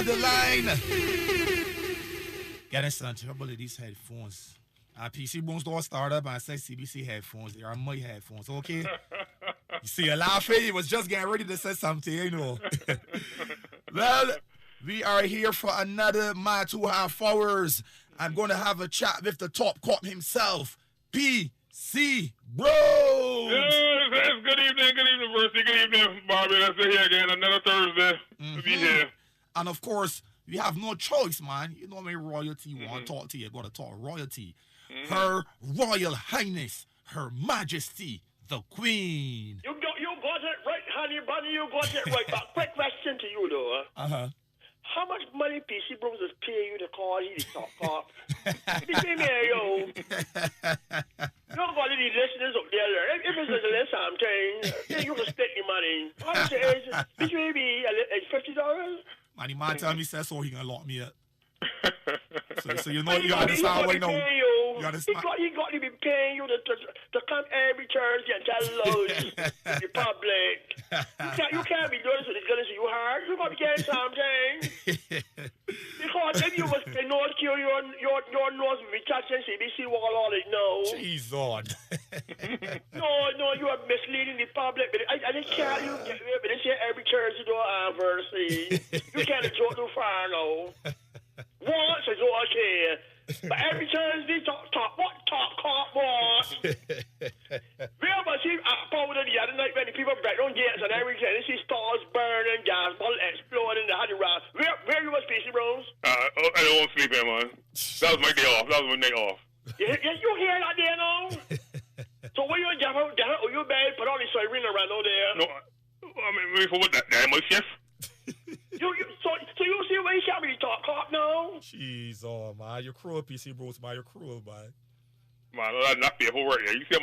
the line. Getting some trouble with these headphones. PC Bones don't start up and say CBC headphones. They are my headphones, okay? You see, you're laughing. You was just getting ready to say something, you know. Well, we are here for another 2.5 hours. I'm going to have a chat with the top cop himself, PC Bros. Yes, good evening, Mercy. Good evening, Bobby. Let's be here again. Another Thursday. We'll be here. And of course, we have no choice, man. You know me, royalty want to talk to you. You got to talk royalty. Her Royal Highness, Her Majesty, the Queen. You got it right, honey bunny. You got it right. But quick question to you, though. How much money PC Bros is paying you to call you the top cop? You see me, yo. You don't got any listeners up there. If it's a list something, then you can split the money. How much is it? This may be $50? Man, the man tell me says so he gonna lock me up. So you know you understand what now. You understand? He got to be paying you to come every Thursday and tell loads to the public. You can't be doing this with the goodness you heard. You got to be getting something. Because if you was in North Carolina, your nose will be touching CBC wall all it no. Jesus. No, you are misleading the public. But I just can't you get away with this here every Thursday door anniversary. You can't go too far now. Once is okay. But every Thursday, top cop, what? We ever see powder the other night when the people break down gates and everything. They see stars burning, gas bottle exploding, the honey round. Where you was, PC Bros? I don't sleep in, man. That was my day off. That was my night off. You hear that there now? So when you jump out, you better put all the siren around out there. No, I mean, for what? That my chef? So you see where you can't be top cop now? Jeez, oh man, you're cruel, PC Bros, man, you're cruel, man. Man, that's not fair for work. You see,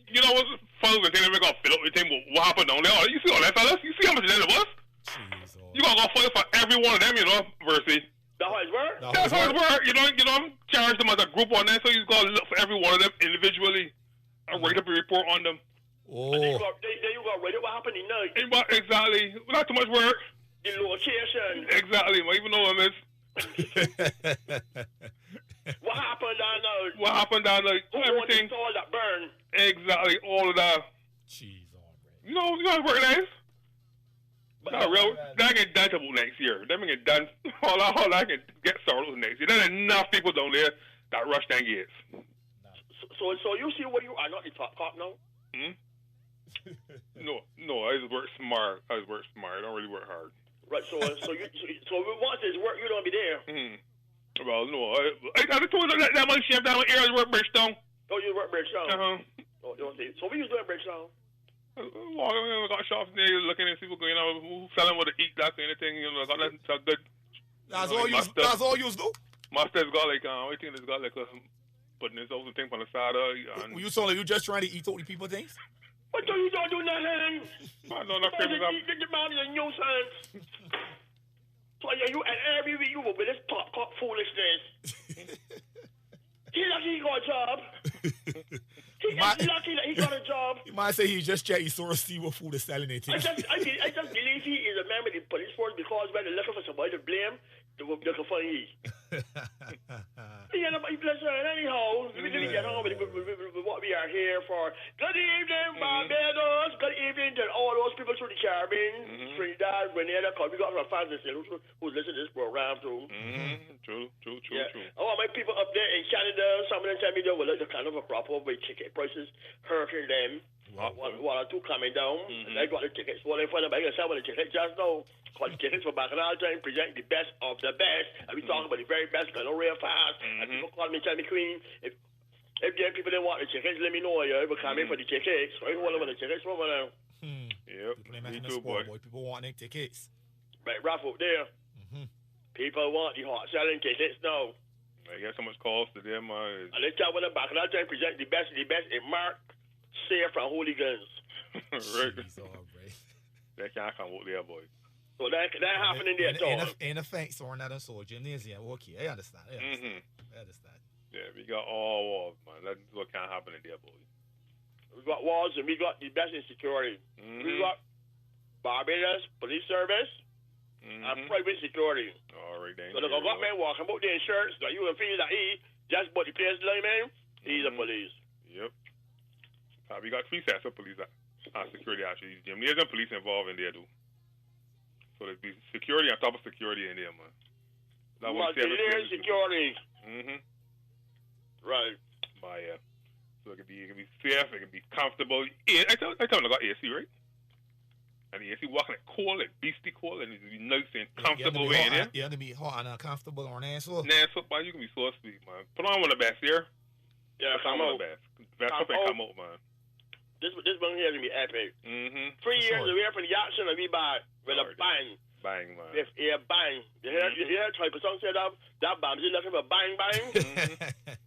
you know what's fellas and things they got fill up with thing. What happened down there? You see all that, fellas? You see how much that it was? Jeez, oh. You gotta go fight for every one of them, you know, Versi. That's how it works. That's how it works. You know, charge them as a group on there, so you gotta look for every one of them individually and write up a report on them. Oh. And then you got write up what happened tonight. Exactly. Not too much work. The location. Exactly. Even though I miss. What happened down there? What happened down there? Everything. All that burn. Exactly. All of that. Jeez, oh, you know how work nice. Not real. That get done till next year. That get done. All that can get started next year. There's enough people down there that rush them gates. So you see what you are not the top cop now? No. I just work smart. I don't really work hard. Right. So once this work, you don't be there. Well, no. I told you that my chef down here is work Bridgestone. Oh, you work Bridgestone. Oh, you see. So what you doing Bridgestone? Walking around, got shops there, looking at people, you know, who selling what to eat, that kind of thing. You know, got that good. That's all you do. Master's got like I think it's got like putting this other thing on the side of. You just trying to eat all the people things? What do you don't do nothing? I know that famous. The man is a nuisance. So you and every week you will with this top cop foolishness. He lucky he got a job. He's lucky that he got a job. You might say he just checked his sort of see what food is selling it. I just believe he is a member of the police force because when they're looking for somebody to blame, they will be looking for him. Anyhow, we didn't get on with what we are here for. Good evening, Barbados. Good evening to all those people through the Caribbean, Trinidad, Grenada, because we got some fans who listen to this program too. True. Oh, my people up there in Canada, some of them tell me they will look the kind of a proper way ticket prices hurting them. One or two coming down, and they got the tickets. Well, if I'm going to sell the tickets just now, because the tickets for Bacchanal Time present the best of the best, and we talking about the very best, because real fast, and people call me, tell me, Queen, if there people don't want the tickets, let me know, you will come in for the tickets. So I want the tickets from now. Yep, me too, boy. People want their tickets. Right, rough up there. People want the hot selling tickets now. I guess how much cost to them. And let's tell when the Bacchanal Time present the best in Mark. Safe from hooligans. Right. They can't come out there, boy. So that happening there, too. In a fence or not so gymnasium. Okay, I understand. I understand. Yeah, we got all walls, man. That's what can't happen in there, boy. We got walls and we got the best in security. We got Barbados Police Service. and private security. All right, then. So the government walking about their shirts, that you can feel that he just bought the place, like, man, he's a police. Yep. We got 3 sets of police and security, actually. There's some police involved in there, too. So there's be security on top of security in there, man. There's security. Right. But, yeah. So it can be safe, it can be comfortable. I tell them I got AC, right? And the AC walking like cold, like beastie cold, and it be nice and comfortable in there. Yeah, to be hot and uncomfortable or nasal. Nasal, man, you can be so sweet, man. Put on one of the best here. Yeah, come on. out. Vest up and come out, man. This one here is going to be epic. 3 years away from the action of be back with a bang. Bang, man. If bang. You hear type of song said that bomb is looking for bang, bang.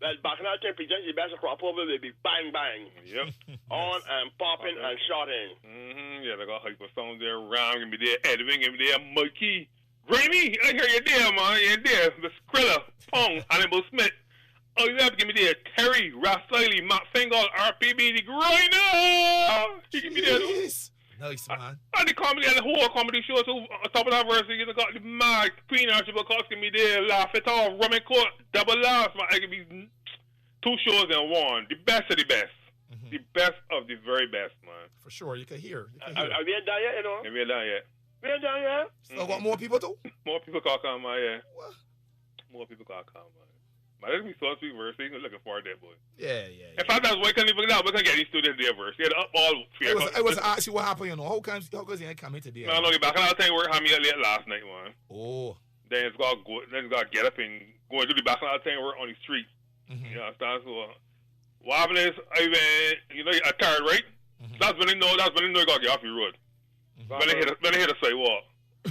Well, back in that time, presents the best crop over will be bang, bang. Yep. On and popping and shotting. Yeah, they got hyper songs there. Ram, give me there. Edwin, give me there. Mikey. Grammy, I hear you there, man. You're there. The Skrilla, Pong, Animal Smith. Oh, you have to give me there. Terry, Rassiley, Matt Fingal, RPB, the Grinder. He give me there. Nice, man. And the comedy and the whole comedy shows on top of that verse, you got the mad Queen Archibald Koski me there, laugh it all, rum and court, double laughs, man. I can be 2 shows in one. The best of the best. The best of the very best, man. For sure, you can hear. Are we done yet, you know? And we're done yet. We're done yet? Still got more people too? More people can come, man, yeah. What? More people can come, man. Man, this be so sweet verse. I'm looking forward to that, boy. Yeah. In fact, that's why we can get these students their verse. Yeah, up all fear. I was asking what happened, you know. How come you ain't coming today? No, back in that time, work had me late last night, man. Oh. Then it's got to get up and go and do the back in that time work on the street. You understand? So, what happened is, I went, you know, I tired, right? That's when I know you got to get off your road. When I hit a sidewalk.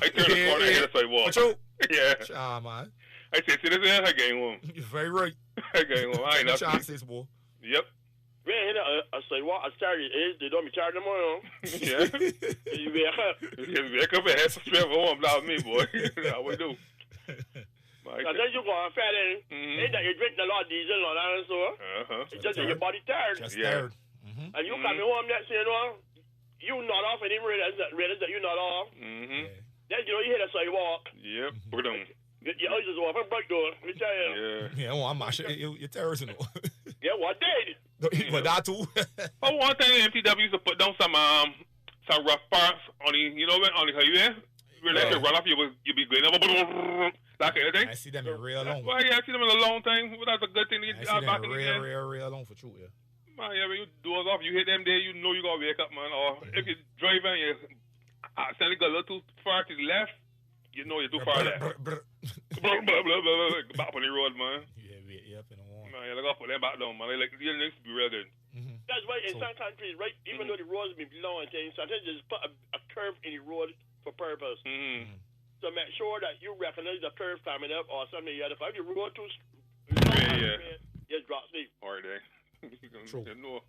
I turned the corner and hit a sidewalk. Yeah. Ah, man. I said, see, this is I getting home. You're very right. I getting home. I ain't nothing. Chances, boy. Yep. We ain't hit a sidewalk. I started they don't be charged no more. Yeah. You wake up. You wake up and head straight for home. That was me, boy. That's how we do. And then you go on fat in. Ain't that you drink a lot of diesel and all that and so. It's just your body tired. Just tired. And you coming home that say, you know, you not off and even realize that you not off. Then you know you hit a sidewalk. Yep. Put them. Your eyes is off and break door. Let me tell you. Yeah, well, I'm not sure. You're terrorist, you know. Yeah, what did? But that too. Oh, one thing MTW used to put down some rough parts on the, you know, on the highway. Where they could run off, you be going up, that kind of thing. I see them in real long. Well, yeah, I see them in a long thing. Well, that's a good thing to get back in the game. Real long for true, yeah. Man, yeah, when you doors off, you hit them there, you know you got to wake up, man. Or if you're driving, you accidentally go a little too far to the left, you know you're too far left. Back on the road, man. Yeah, up in the wall. Man, you got to put them back down, man. Like, you need to be real good. That's why in some countries, right, even though the roads be long and things, sometimes just put a curve in the road for purpose. So make sure that you recognize the curve coming up or something. If the road too just drop sleep. All right, then. True. You know.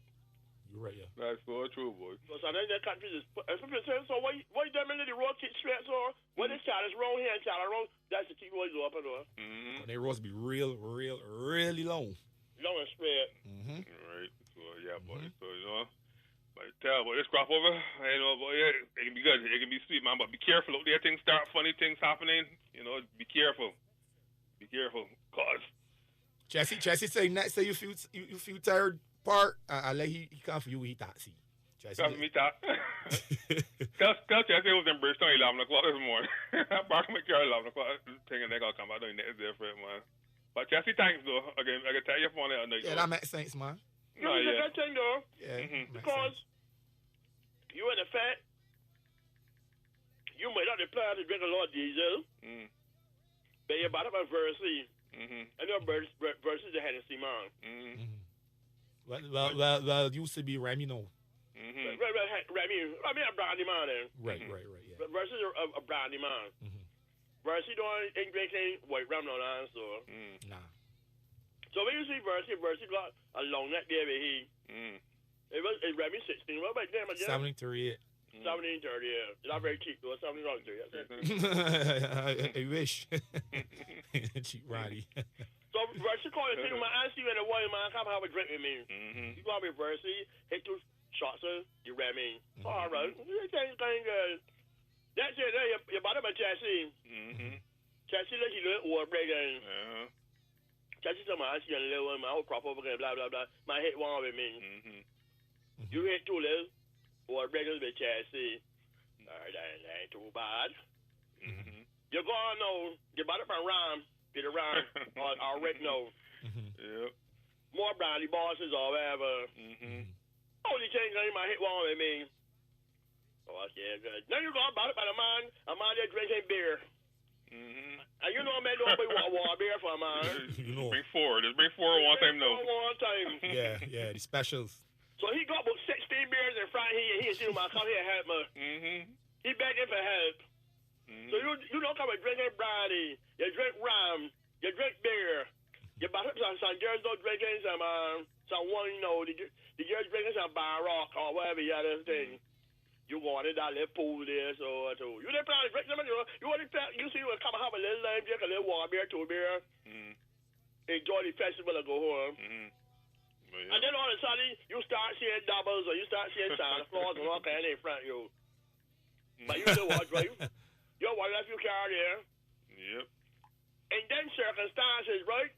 You're right, yeah. That's so true, boy. So sometimes that country is so why them in the road keep straight so when this child is wrong here and child is wrong, that's the keep always up and on. And they roads be really long. Long and straight. Right. So yeah, boy. So you know. But tell boy, this crop over, you know, boy, yeah, it can be good, it can be sweet, man. But be careful out there, things start funny things happening. You know, be careful. Be careful. Cause Jesse say next day you feel tired part, I let he come for you, he taxi. Jesse. Come for me, that. Tell Jesse I was in Bridgetown 11 o'clock this morning. I parked my car 11 o'clock, thinking they gonna come out doing next day for it, man. But Jesse, thanks though. I can tell you for that night. Yeah, that makes sense, man. No, it's a good thing though. Yeah. Because you in effect, you might not plan to drink a lot of diesel, but you're about to Versi. And your Versi is a Hennessy man. Well, it used to be Remy, no. Remy a brandy man then. Right, yeah. But Versi is a brandy man. Versi don't drinking white rum no so. Nah. So when you see Versi got a long neck there with he. It Remy 16. What about them again? 1738. 1730, yeah. It's not very cheap though. 1730. I wish. Cheap Roddy. So Versi call you thing, man. I see you in a while, man. Come have a drink with me. You go with Versi, hit 2 shots of you Remy. All right. Things good. That's it. You bought him a chassis. Chassis let you do it, breaking. Chassis some man, she and little my whole crop over blah blah blah. My head one with me. You hit too little, or breakers with chassis. That ain't too bad. You go on now, you bought it from Ram, get around, or already know. Yep. More brownie bosses or whatever. Only change in my hit one with me. Oh, yeah, good. Then you go about it by a man there drinking beer. And you know, man, don't be water beer for a man. You know. Bring four. Just bring four one time, no. One time. Yeah, the specials. So he got about 16 beers in front of him. He said, "Man, come here and help me." He begging for help. So you don't come and drinking brandy. You drink rum. You drink beer. You buy some girls don't drinking some one, you know, the girls drinking some bar rock or whatever the other thing. You go on in that little pool there, so you didn't plan to drink them, you only plan, you see you come and have a little lime, drink a little water beer, 2 beer, enjoy the festival and go home. And then all of a sudden, you start seeing doubles or you start seeing Santa Claus and all kind in front of you. But you still want to drive. You want to let your car there. Yep. And then circumstances, right?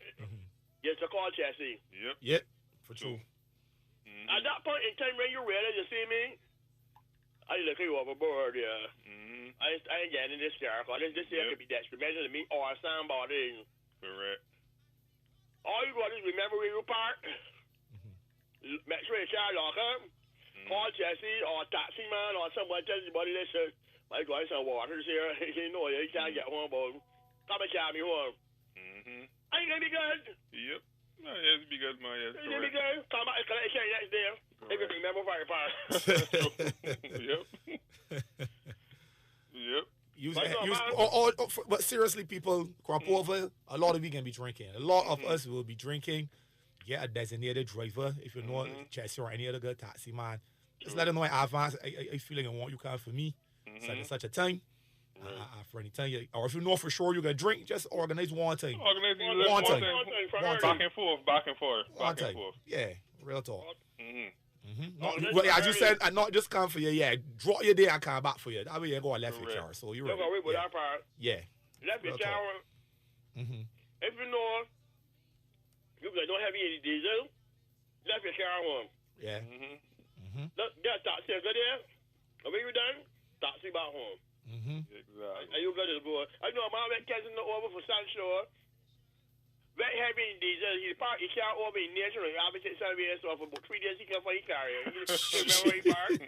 Yes, a call chassis. Yep, for true. At that point in time when you ready, you see me, I look you overboard, yeah. I ain't getting in this car, because this here could be detrimental to me or somebody. Correct. All you got is remember where you park. Make sure your car lock up. Call Jesse or taxi man or someone tell somebody, listen, I got some waters here. You know, you can't get home, but come and carry me home. Ain't gonna be good. Yep. No, yes, be good, man. Yes, ain't gonna be good. Come back and collect your next day. If you remember where you park. Yep. But seriously, people, crop over, a lot of you can be drinking. A lot of us will be drinking. Get a designated driver. If you know Chelsea or any other good taxi man, just let them know in advance. I feeling I want you come for me. Such a time. For any time, or if you know for sure you're gonna drink, just organize one time. One time. Back and forth. Yeah, real talk. As you said, and not just come for you. Yeah, draw your day and come back for you. That way you go left your car. So you're right. Yeah. Left your car. If you know you don't have any diesel, left your car home. Yeah. Get taxi go there. And when you're done, taxi back home. Exactly. And you got to go. I know my man catching over for Sunshore. Very heavy in diesel. He parked his car over in National. I've been taking some years off for about 3 days. He came for his car. You remember where he parked?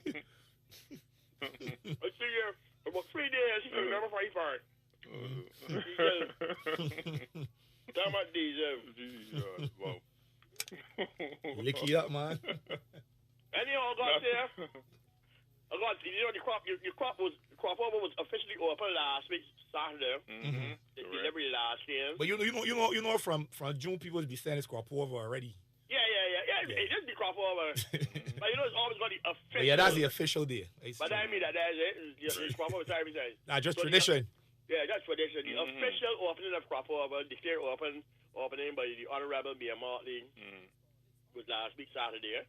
I see you. For about 3 days, he can remember where he parked. Talking about diesel. Wow. Lick you up, man. Anyhow, I got there. I got, you know, your crop over was officially open last week, Saturday. They did every last game. But you know, from June people be saying it's crop over already. Yeah. It just be crop over. But you know, it's always got the official. Yeah, that's the official day. But I mean that's it. It's crop over time. Nah, just so tradition. Yeah, that's tradition. The official opening of crop over, declared opening by the Honorable Mayor Martley was last week Saturday.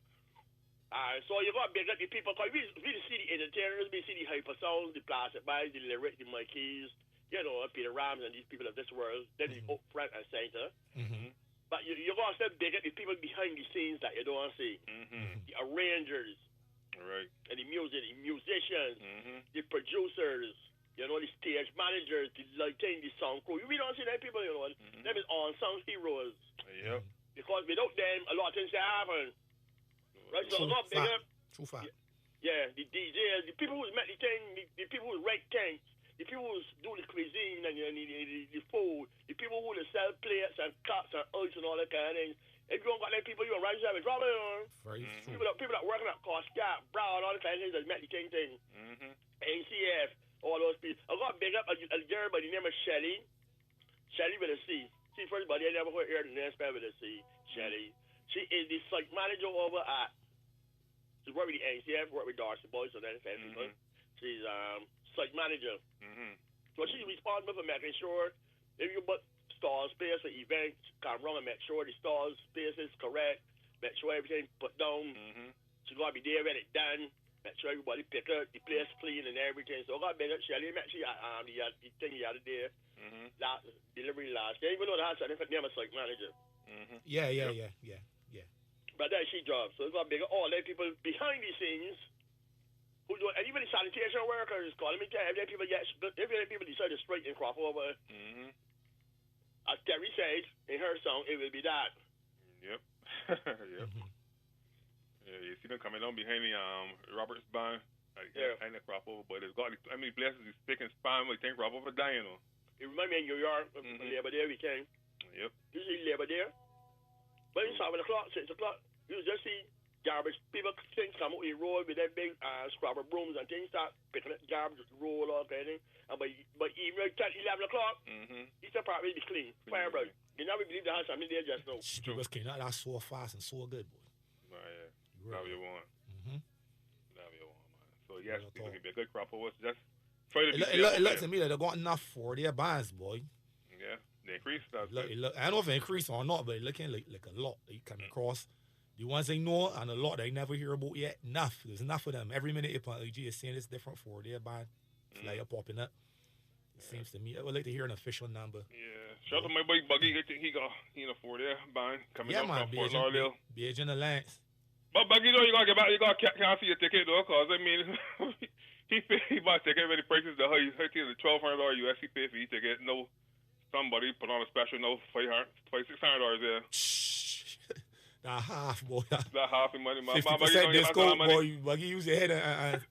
So you got to big up the people, because we see the entertainers, we see the hyper sounds, the plastic bags, the lyric, the Mikeys, you know, Peter Rams and these people of this world, then the up front and center. But you got to still big up the people behind the scenes that you don't see. The arrangers, right, and the musicians, the producers, you know, the stage managers, the lighting, the sound crew. We don't see them people, you know, them is unsung heroes. Yep. Because without them, a lot of things can happen. Right, so I got big up. True fact. Yeah, the DJs, the people who make the thing, the people who write things, the people who do the cuisine and the food, the people who sell plates and cups and ice and all that kind of things. If you don't got them people, you don't write service. Very true. People that working at Costco, Brown, all the kind of things that make the thing. ACF, all those people. I got big up a girl by the name of Shelly. Shelly with a C. See, first body, I never heard the name spelled with a C. Shelly. She is the site manager over at. She worked with the ACF, worked with Darcy Boys, and that people. She's site manager. So she's responsible for making sure if you put store space for events, come run and make sure the store space is correct, make sure everything's put down. She's gonna be there when it's done. make sure everybody pick up the place clean and everything. So I got big up Shelly, make sure the thing the other day, delivery last. Yeah, even though the house I didn't name a site manager. Yeah. But that's she job. So it's got big up all the people behind the scenes who do, and even the sanitation workers calling me. Every people decide to straighten crop over. As Terry said in her song, it will be that. Yep. Yeah, you see them coming down behind the Roberts Band. Behind the crop over, but it's got how many places is thick and spine. We think crop over dying on. It reminds me of New York, Labor Day weekend. Yep. Usually Labor Day. But it's 7 o'clock, 6 o'clock. You just see garbage. People things come out the road with their big scrubber brooms and things start picking up garbage, roll off anything. And but even at 11 o'clock, it's probably be clean. Fire bright. You never believe the house. I mean, they just know. It was clean. That's so fast and so good, boy. Yeah. That's what you want. That's what you want, man. So yes, it's gonna be a good crop over. Just try to. It looks to me that they got enough for their bands, boy. Yeah, the increase. I don't know if it increased or not, but it looking like a lot. They come across. The ones they know and a lot they never hear about yet. Enough. There's enough of them. Every minute upon AG is saying it's different for their band. Flyer popping up. It seems to me. I would like to hear an official number. Yeah. Shout out to my boy Buggy. He got for their band coming up from Fort Lauderdale. Beijing Alliance. But Buggy, you gotta get back. You gotta cancel your ticket though, cause I mean, he bought ticket when the prices the high. I think the $1,200 US he paid for each ticket. No, somebody put on a special. No, $600 there. That half, boy. That half the money, man. 50% discount, boy. Buggy, use your head and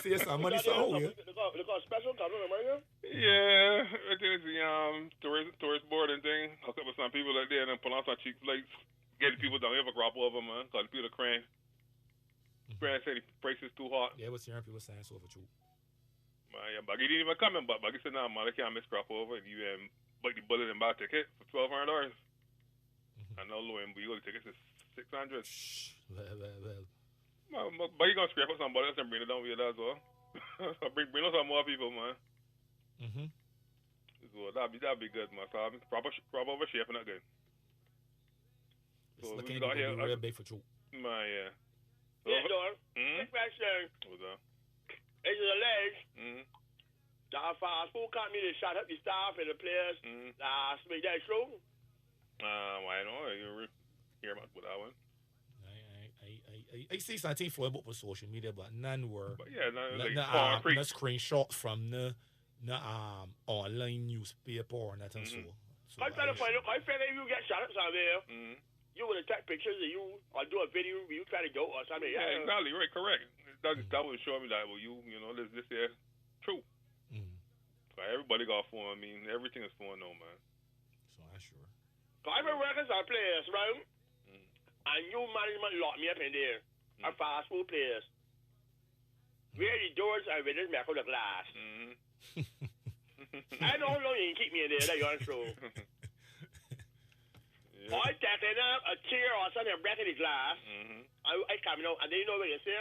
see some money. So, they got special coming on right. Yeah, I think it's the tourist board and thing. Hook up with some people out there and then put on some cheap flights. Get the people down here for crop over, man. Cause the people crying. Crying say the price is too hot. Yeah, what's hearing people saying so for true. Man, yeah, Buggy didn't even come in, but Buggy said, nah, man, I can't miss crop over. And you bite the bullet and buy a ticket for $1,200. I know low end, but you go to tickets is $600. Well. But you gonna scrap up somebody else and bring it down with that as well. bring on some more people, man. So that'd be good, man. So I'm proper over shaping that good. So looking to be real big for true. Man, yeah. So, yeah, Dor. Quick question. What's that? Is it alleged that fast food company shot up the staff and the players last week? That's true? I know. You hear about that one. I see something for about social media, but none were. But yeah, no screenshots from the online newspaper or nothing. So I try to find out. I feel if you get shot up somewhere, you would take pictures of you or do a video where you try to go or something. Yeah, exactly. Right, correct. That would show me that. Well, you know, this here true. So everybody got phone. I mean, everything is phone now, man. So I'm sure. I've been working some players, right? And new management locked me up in there. A fast food place. Where the doors are with this metal glass. I don't know you can keep me in there, that's your true. I taking up a chair or something and breaking the glass. I come out and then you know what you say?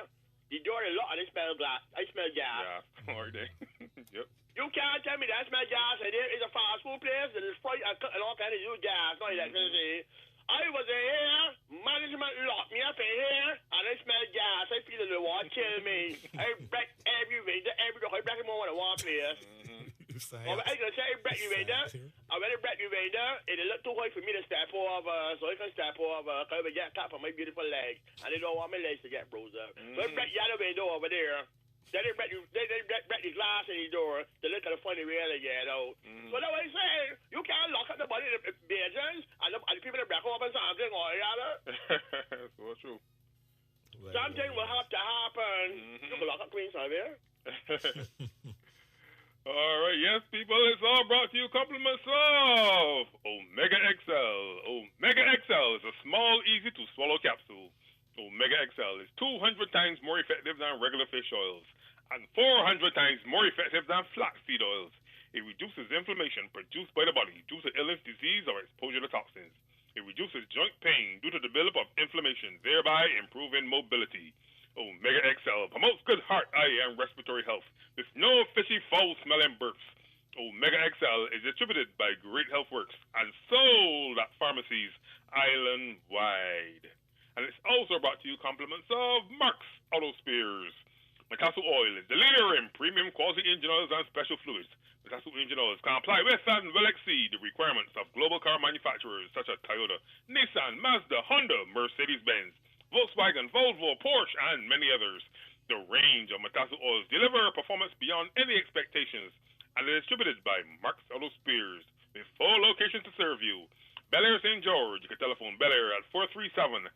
The door is locked and I smell glass. I smell gas. Yeah, all day. Yep. You can't tell me that I smell gas and there is a fast food place and there's fright and all kinds of new gas, not electricity. I was in here, management locked me up in here, and I smell gas. I feel the water kill me. I break every window, every door. I break them all in one place. I can say I break the window. I when I break the window, it look too high for me to step over, so I can step over. I will get tap on my beautiful legs, and I don't want my legs to get bruised up. So I break the other window over there. Then they break the glass in the door to look at the funny way they get out. So that's what I say. You can't lock up the body in the bedrooms and the people that break open something or the other. So true. Something will have to happen. You can lock up Queens on there. All right, yes, people, it's all brought to you compliments of Omega XL. Omega XL is a small, easy-to-swallow capsule. Omega XL is 200 times more effective than regular fish oils and 400 times more effective than flaxseed oils. It reduces inflammation produced by the body due to illness, disease, or exposure to toxins. It reduces joint pain due to the buildup of inflammation, thereby improving mobility. Omega XL promotes good heart, eye, and respiratory health with no fishy, foul-smelling burps. Omega XL is distributed by Great Health Works and sold at pharmacies island-wide. And it's also brought to you compliments of Mark's Auto Spares. Metasu Oil is the leader in premium quality engine oils and special fluids. Metasu engine oils comply with and will exceed the requirements of global car manufacturers such as Toyota, Nissan, Mazda, Honda, Mercedes-Benz, Volkswagen, Volvo, Porsche, and many others. The range of Metasu oils deliver performance beyond any expectations and is distributed by Marks Auto Spears with 4 locations to serve you. Bel Air St. George, you can telephone Bel Air at 437-9819.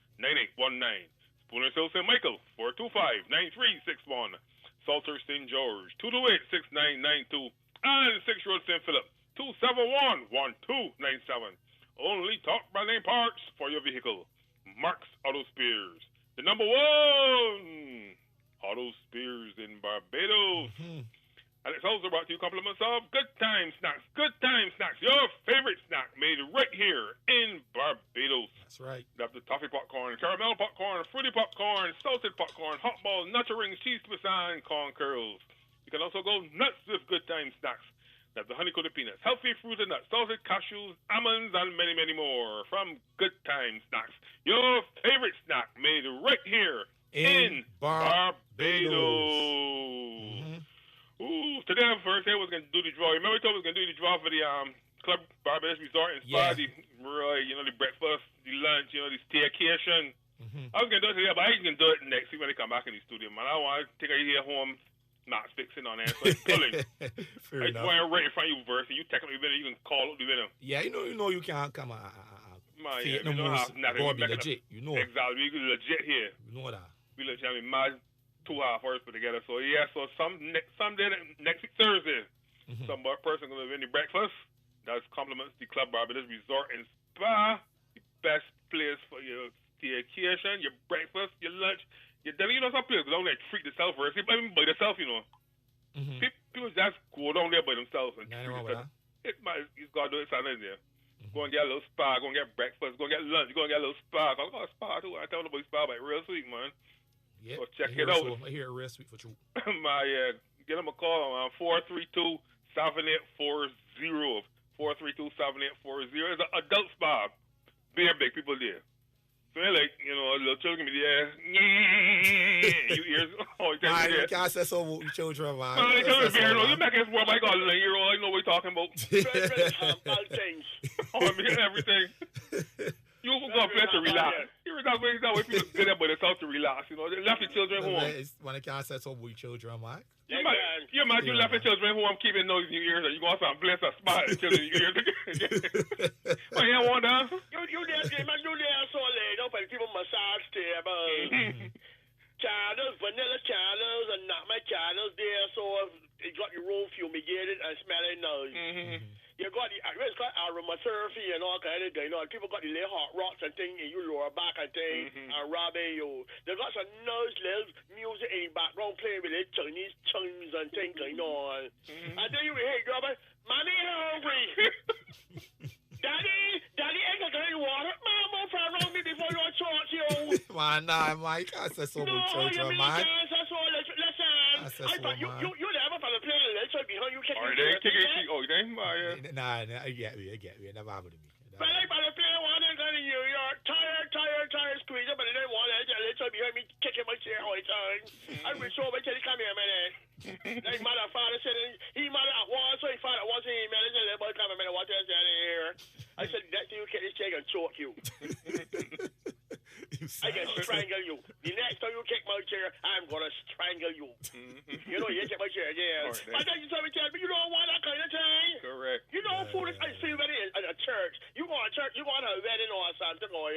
Spooner Hill St. Michael, 425-9361. Salter St. George, 228-6992. And 6 Road St. Philip, 271-1297. Only talk by name parts for your vehicle. Marks Auto Spears, the number 1 Auto Spears in Barbados. And it's also brought to you compliments of Good Time Snacks. Good Time Snacks, your favorite snack made right here in Barbados. That's right. They have the toffee popcorn, caramel popcorn, fruity popcorn, salted popcorn, hot balls, nacho rings, cheese twists, and corn curls. You can also go nuts with Good Time Snacks. They have the honey-coated peanuts, healthy fruit and nuts, salted cashews, almonds, and many, many more from Good Time Snacks. Your favorite snack made right here in Barbados. Ooh, today on Thursday we're going to do the draw. Remember we told we were going to do the draw for the Club Barbados Resort and Spa, the breakfast, the lunch, the staycation. I was going to do it today, but I ain't going to do it next week when they come back in the studio, man. I want to take a year home, not fixing on that, so it's pulling. Fair enough. I right in front of you, verse, and you technically better, you can call up the video. Yeah, you know you can't come Yeah, we don't have nothing. Bobby legit, you know. Exactly, we legit here. You know that. We legit, I mean, my 2 half hours put together. So yeah, so someday next week Thursday, some person gonna win the breakfast. That's compliments the Club Barbados Resort and Spa, the best place for your staycation, your breakfast, your lunch, your dinner. You know, some people go down there and treat themselves first. They even by themselves, you know. People just go down there by themselves and treat themselves. You gotta do it Sunday there. Go and get a little spa, go and get breakfast, go and get lunch, go and get a little spa. I got a spa too. I tell them about spa, but real sweet, man. Yeah, so check it out. I hear it real sweet for you. Get them a call on 432-7840. 432-7840. It's an adult spa. Big people there. So they're like, little children be there. You ears. You can't say so about children, man. Man, you make us warm. I got a year old. I know what you're talking about. All things. Everything. You go play to relax. That's why people get up by themselves to relax. They left the children home. When I can't say so about children, Mike. You imagine you left the children home keeping noise in your ears and you go outside and bless a spot in the children in your ears. Oh, you want that? You there so late up and people massage table. Channels, vanilla channels, and not my channels there, so it got your room fumigated and smelling nice. You got it's got aromatherapy and all kind of thing. People got the little hot rocks and thing in your lower back and thing and rubbing you. They got some nice little music in the background playing with the Chinese chimes and things going on. And then you hear, Mommy hungry. Daddy ain't got any water. Mama, friend around me before you talk to you. Man, nah, Mike, I said so about children, man. Listen, I thought you never for the plane. Let's say behind you kicking. Nah, I get me. It never happened to me. But I for the plane one and then you're tired, squeezing, but then one and let's say behind me kicking my chair all the time. I will show my tell come here, man. Like mother father said he mother at once, so he father once he man said that boy come a minute, what else here? I said that you kick this chair and choke you. I can strangle you. The next time you kick my chair, I'm gonna strangle you. You kick my chair again. But then you tell me, you don't want that kind of thing. Correct. You know, foolish. I see that in a church. You go to church, you go to a wedding or something, or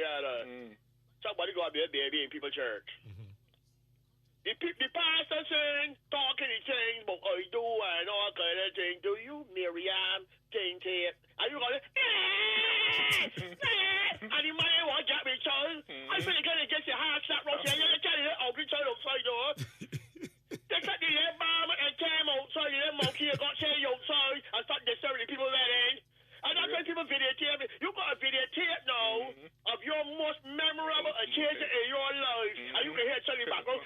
somebody got to be a baby in people's church. The pastor saying, talking the things, but I do and all kind of thing. Do you, Miriam, think it? Are you going to, and the man won't get me, child. I feel like gonna get your heart shot right here. You're telling the ugly child outside door. They got the little bomb and Tam outside, the little monkey got say outside and start disturbing the people that in. And that's why people videotape. You got a videotape now of your most memorable occasion in your life. And you can hear something back go,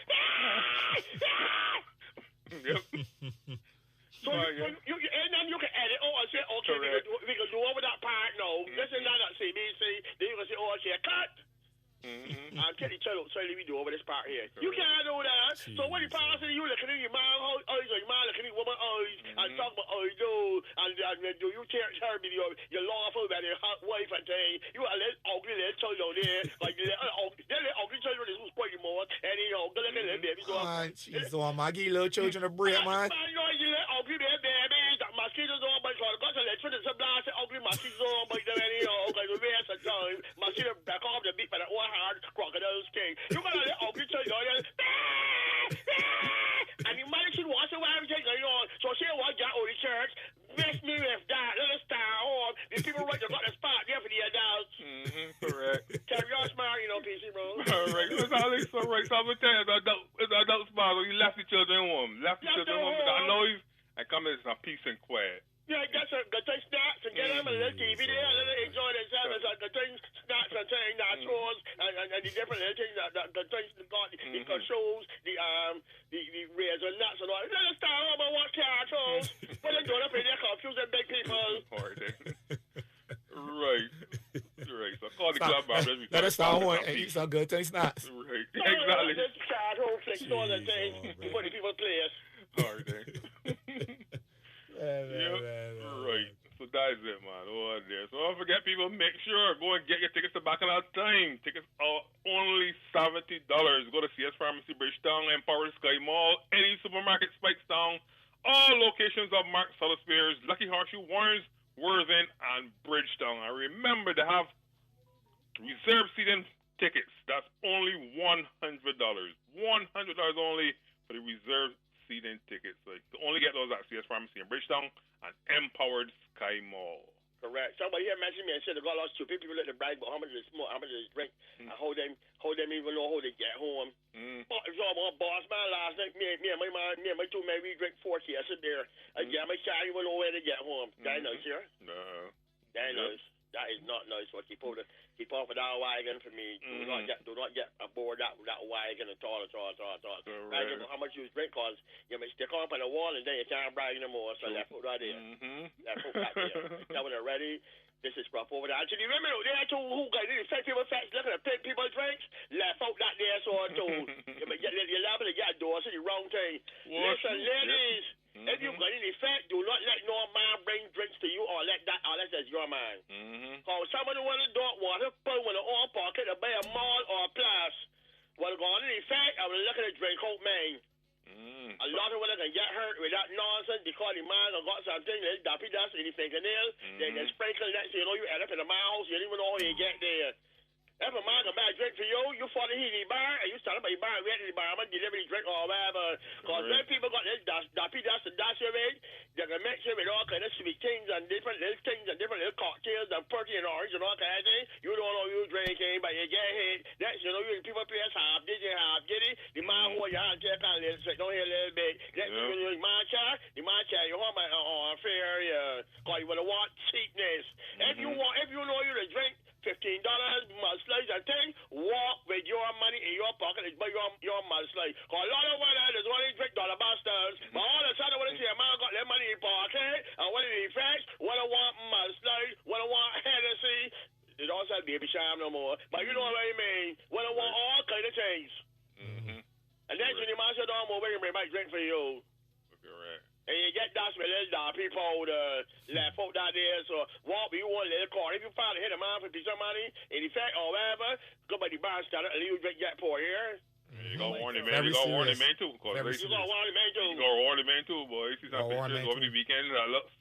So and then you can edit and say, okay, we can do over that part now. This is not at CBC. Then you can say, okay, cut. and tell each other outside the door over this part here. You can't do that. So when you pass it, you looking in your man eyes, or your man looking in your woman eyes, and talk about, oh, do, and do you tear me your lawful about your hot wife and thing. You a little ugly little child out there, like the little ugly child is who's spoiling more, and you know, good looking little baby. Jeez, so I'm give little children a break, man. You know, you little ugly little babies, that mosquitoes on my shoulder, got a little some blast, ugly mosquitoes on my you know, because we waste of time. Mosquito back off the beat by that one hard crocodile skin. You got a little ugly child out there. And you might should watch the way everything going on. So say what got out of the church. Miss me with that. Let us start home. These people right there got the spot there for the adults. Correct. Carry on smart, you know, PC, bro. All right. It's always so right. So I'm going to tell you, it's adult spot. You left the children home. Left the children home with the noise and come in some peace and quiet. Yeah, get some snacks and get them a little TV there, and let them enjoy themselves and the things, snacks and things, nachos, and the different little things, the things, the shows, the razor nuts and all. Let them start home and watch cartoons. But they're going up in there confusing big people. Right. Right. So call the club out. Let us start home and eat some good things, snacks. Right. Exactly. Just cartoon flicks and all the things before the people play it. All right. Right. So that's it, man. Over there. So don't forget, people, make sure go and get your tickets to Bacchanal Time. Tickets are only $70. Go to CS Pharmacy, Bridgetown, Empower Sky Mall, any supermarket, Spikestown, all locations of Mark Salisbury's, Lucky Horseshoe, Warrens, Worthing, and Bridgetown. And remember to have reserved seating tickets. That's only $100. $100 only for the reserved seating tickets. So you can only get those at CS Pharmacy in Bridgetown and Empowered Sky Mall. Correct. Somebody here mentioned me and said they got lost stupid people let them brag about how much they smoke, how much they drink, and how them even know how they get home. So my boss man last night, me and my two men, we drink 4 cases of beer. And yeah, my child even know where to get home. That nice here. No. That nice. That is not nice. What keep off of that wagon for me. Do not get aboard that wagon at all. Brag about how much you drink, cause you may stick on the wall and then you can't brag no more. So let's put that there. Let's put that there. Now when they're ready, this is rough over there. Actually, remember there too who got these fat people facts looking at pig people drinks. Left out that there so too. You're liable to get doors. It's the wrong thing. Listen, ladies. If you got any fat, do not let no man bring drinks to you or let that unless that's your man. Cause somebody want to drink water, put when the oil pocket to buy a mall or a plus. Well, got any fat, I will look at a drink out man. A lot of women can get hurt with that nonsense because the man got something, they'll dappy dust in the fingernail, then they sprinkle that so you know you end up in the house, you don't even know how you get there. If a man can buy a drink for you follow him in the bar, and you start by the bar, wait in the bar, I'm going to deliver the drink or whatever. Because when people got this dappy dust and dash your way, they can mix it with all kind of sweet things and different little things and different little cocktails and pretty and orange and all kind of things. You don't know you drinking, but you get hit. That's, you know, you people play half dizzy, half giddy. The man hold your hand, take on a little, don't hear a little bit. That's the man chair, you want my fair, because you want to want cheapness. If you know you to drink $15 mudslide and thing, walk with your money in your pocket and buy your mudslide. Because a lot of women is only drink dollar bastards, but all of a sudden when they see a man got their money in pocket, and when they fetch, when I want mudslide, when I want Hennessy, they don't say baby sham no more, but you know what I mean, when I want all kind of things. And then when the man said, don't move, bring my drink for you. Correct. And you get that with little dappy powder, left out that there, so walk with you one little car. If you find a hit a man for a piece of money, in effect or whatever, go by the bar starter and you drink that pour here. You got to warn the man. You got to warn the man too. You got to warn the man too. You got to warn the man too, boy. You see some pictures over the weekend that look,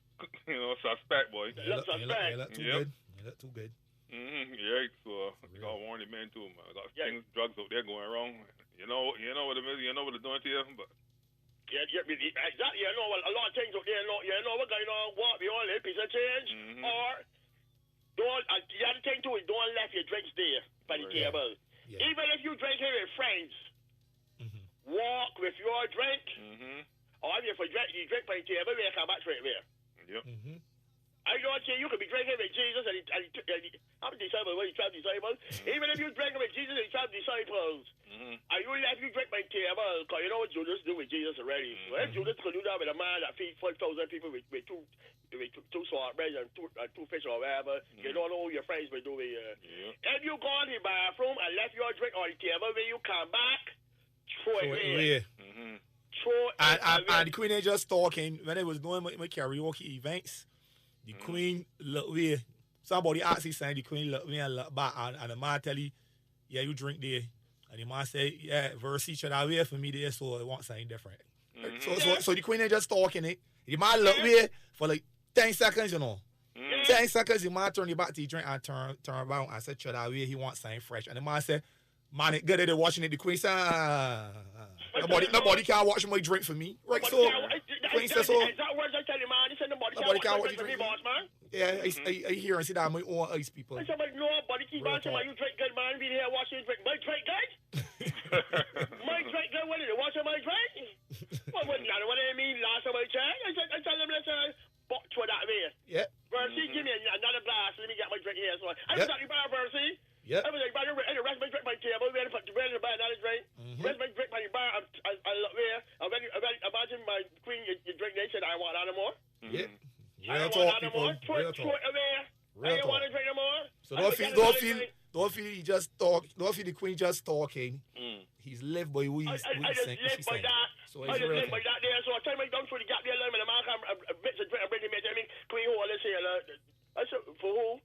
suspect, boy. Look suspect. You look too good. You look too good. Yeah, so you got to warn the man too, man. Got things, drugs out there going wrong. You know what it is. You know what they're doing to you, but. Yeah, exactly. You know, a lot of things out there. You know what going on? What be all a piece of change, or don't. The other thing too is don't left your drinks there by the table. Yeah. Even if you drink here with friends, walk with your drink. Or if you drink by the table, you come back straight there. Yep. I don't say you could be drinking with Jesus and I'm a disciple, well, you 12 disciples. Even if you drink with Jesus and 12 disciples. disciples. And you let me drink my table, because you know what Judas do with Jesus already. Well, Judas could do that with a man that feeds 5,000 people with two salt bread and two fish or whatever. You don't know who your friends will do with you. If you go in the bathroom and left your drink on the table, when you come back, throw it away. And the Queen ain't just talking. When I was doing my karaoke events, the Queen look away. Somebody actually saying the Queen look me and look back, and the man tell you, yeah, you drink there. And the man say, yeah, verse each other away for me there, so I want something different. So the Queen ain't just talking it. The man look away for like 10 seconds, you know. 10 seconds, the man turn the back to the drink and turn around and said, shut away, he wants something fresh. And the man said, man, it good at it watching it. The Queen said, nobody can watch my drink for me. Right, so the Queen said, so. Is that words I tell you, man? He said, nobody can watch your drink for me, boss, man. Yeah, I hear and see that my own ice people. I said, but nobody keep on saying, you drink good, man. Be here watching you drink. My drink good? My drink good? What is it? Watching my drink? What I mean? Last time I checked, I tell them, listen, but to that way. Yeah. Bercy, give me another glass. Let me get my drink here. So I was talking about Bercy. Yeah. I was like, the rest of my drink by the table. We had to put the bread in the bar, another drink. Rest of my drink by the bar. I look there. Imagine my Queen, you drink. They said, I want none more. Yeah. Real talk, people. Real talk. I don't want to drink no more. So don't feel he just talk. Don't feel the Queen just talking. He's lived by who he's saying. I just live by that. So I just live by that there. So I tell me down through the gap there, and the man come mix a drink and bring him in. Tell me, Queen, who let's say, I said, for who?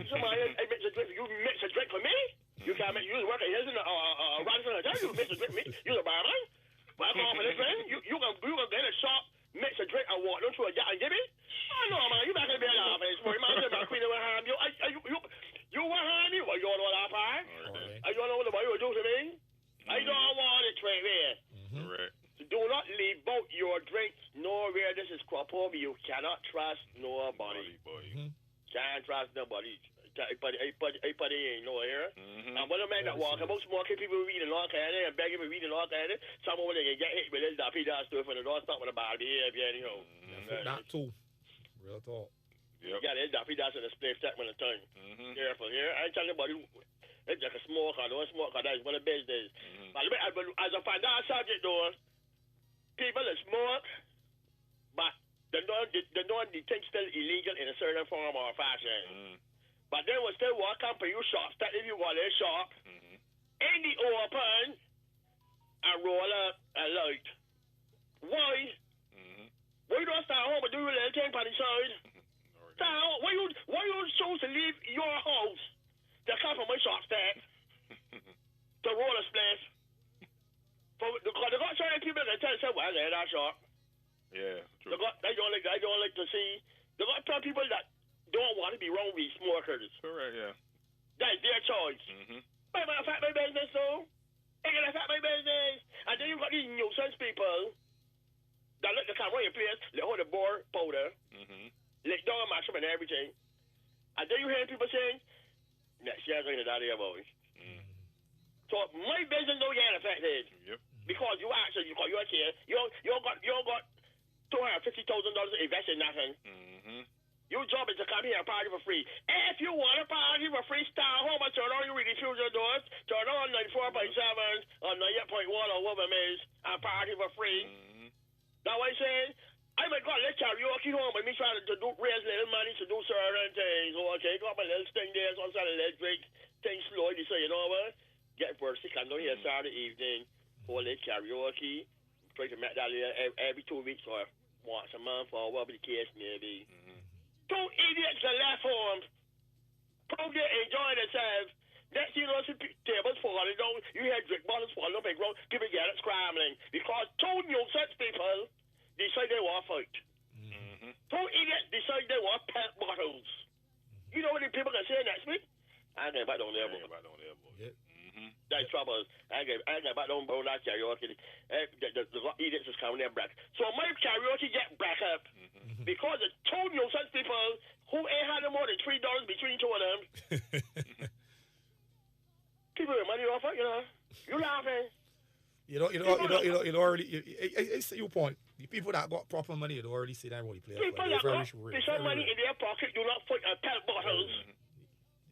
Somebody, I mix a drink. You mix a drink for me? You can't make. You work at Hilton or Radisson Hotel. You mix a drink for me? You a barman? But I call for this drink. You gonna get a shop. Mix a drink and walk down to a yacht and give me? I know, man. You back in the bed office. Man, my Queen will harm you. You will harm me? Well, you don't know what I find? I don't know what you will do to me? I don't want it straight there. Right. So do not leave out your drinks nowhere. This is crop over. You cannot trust nobody. Can't trust nobody. Everybody ain't no here. And when a man that walk about smoking, people reading all kind of and begging me reading all kind of. Some of them they get hit with this daffy that stuff and they don't stop with a bad behavior anyhow. That too. Real talk. Yep. Yeah, there's daffy that's in a split second of time. Careful here. I ain't telling anybody it's like a smoker. Don't smoke. That's one of the best days. But as a final subject though, people that smoke, but they don't think still illegal in a certain form or fashion. But they will still walk up for you shops that if you want a shop in the open and roll up a light. Why? Why you don't start home and do a little thing on the side? Start home. Why you choose to leave your house to come from my shop stand to roll a splash? Because they got certain people that tell well, they're that shop. Yeah, true. They don't like to see. They got some people that don't want to be wrong with smokers. Correct, yeah. That's their choice. I'm going to affect my business, though. I'm going to affect my business. And then you got these nuisance people that let the camera in your place, they hold the board powder, lick down and mash up and everything. And then you hear people saying, next year I'm going to die here, boy. So my business don't get affected. Yep. Because you actually, you got your share, you got $250,000 invested in nothing. Your job is to come here and party for free. If you want to party for free, start home and turn on your diffuser doors, turn on 94.7 or 98.1 or whatever it is, and party for free. That's what I'm saying. I might go and let karaoke home and me trying to raise little money to do certain things. Okay, got my little thing there, so I'm trying to let drink things slowly. So you know what? Get Bercy, come down here Saturday evening, hold a karaoke, try to make that every 2 weeks or once a month or whatever the case may be. Two idiots that left home, probably enjoying themselves. Next thing you know, tables falling down, you hear drink bottles falling up and ground, people get it scrambling. Because two nuisance people decide they want to fight. Two idiots decide they want pet bottles. You know what the people can say next week? I ain't back down there, boy. That's trouble. I ain't back down bro, that karaoke. The idiots is coming there back. So my karaoke get back up. Because the two nuisance people who ain't had more than $3 between two of them. People with money off it, you know. You laughing. You already. It's your point. The people that got proper money, you already see that already play. People that got money in their pocket do not put pet bottles.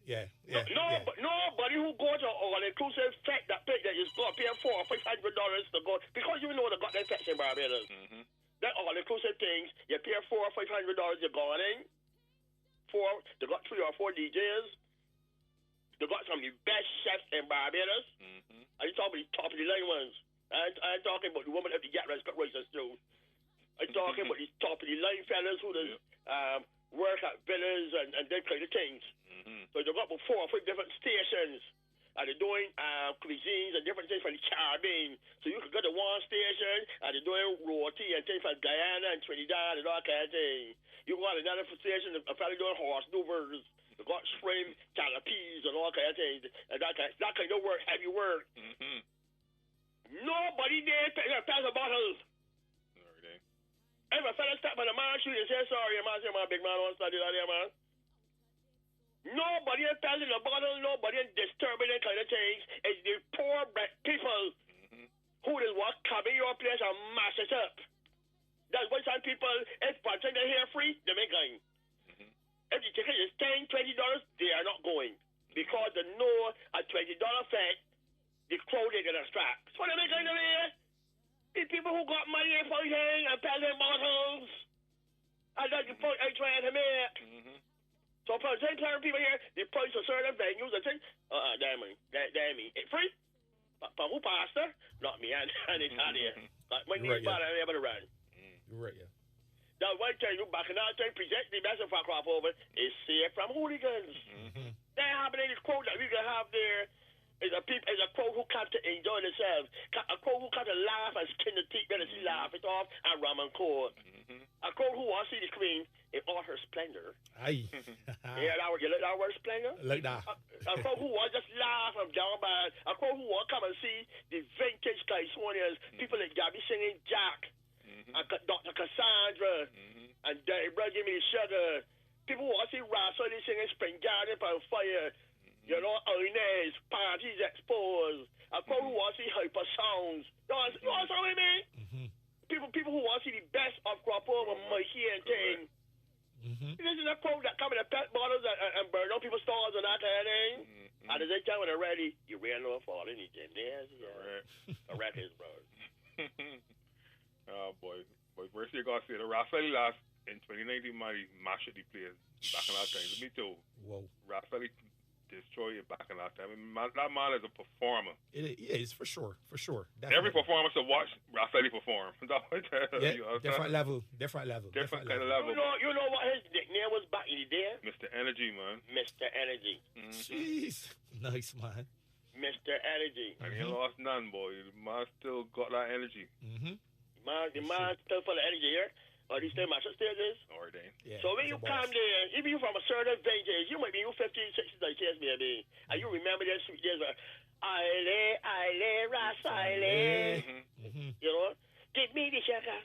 Yeah. Nobody who goes to an inclusive fete that is going to pay $400 or $500 to go, because you know they got their fete in Barbados. That all inclusive things, you pay $400 or $500, you're going in. They got 3 or 4 DJs. They got some of the best chefs in Barbados. I'm talking about the top of the line ones. I'm talking about the woman at the get rice cut rices too. I'm talking about the top of the line fellas who does work at villas and that kind of things. So they've got about 4 or 5 different stations. And they're doing cuisines and different things from the Caribbean. So you can go to one station and they're doing roti and things from Guyana and Trinidad and all kind of things. You go on another station, a fellow doing horse louvers. They got shrimp, calapies and all kind of things. And that kind of work, heavy work. Nobody there pass a bottle. If a fella step on the man shoot and say, sorry, man, say, my big man won't study that there, man. Nobody is passing the bottle, nobody is disturbing that kind of things. It's the poor black people who just want to come in your place and mash it up. That's why some people, if pretend they're here free, they make going. If the ticket is $10, $20, they are not going. Because they know a $20 fee, the crowd is going to strap. So they make going over here. The people who got money and fighting and passing bottles. And that's the point I'm trying to make. So for the same time people here, the price of certain venues, they think, damn me. It's free? For who, pastor? Not me, and it's not here. My name is I'm able to run. You're right, yeah. That's why I tell you, back in that time, present the message for Crawford is safe from hooligans. That happening in the quote that we can have there is a crowd who come to enjoy themselves. A crowd who come to laugh and skin the teeth when they see laugh it off and rum and cold. A crowd who wants to see the queen in all her splendor. Aye. Yeah, you like that word, splendor? Like that. A crowd who wants just laugh and down bad. A crowd who want to come and see the vintage Californians, people like Gabby singing Jack, and Dr. Cassandra, and Deborah Give Me the Sugar. People who want to see Rhapsody singing Spring Garden on Fire. You know, Inez, Parties Exposed. A crowd who want to see hyper sounds. You know what I mean? People who want to see the best of Crawford and Mikey and thing. This is a crowd that come in the pet bottles and burn down people's stores and that kind of thing. And as they come when they're ready, you ran over for it. There's a rat his bro. Oh boy. But first you gotta say the Raffaele last in 2019 my match at the players back in that time. Me too. Whoa. Raffaele destroy it back in that time. I mean, that man is a performer. It is for sure. Definitely. Every performance to watch Raffaele perform. Different level. Different kind of level. You know what his nickname was back in the day? Mr. Energy, man. Mr. Energy. Jeez. Nice, man. Mr. Energy. And he lost none, boy. The man still got that energy. The man still full of energy here. Or these still master stages. Ordained. Yeah, so when you come there, if you from a certain vintage, you might be 50, 60, like years maybe. And you remember those sweet days where I Ras, you know? Give me the sugar.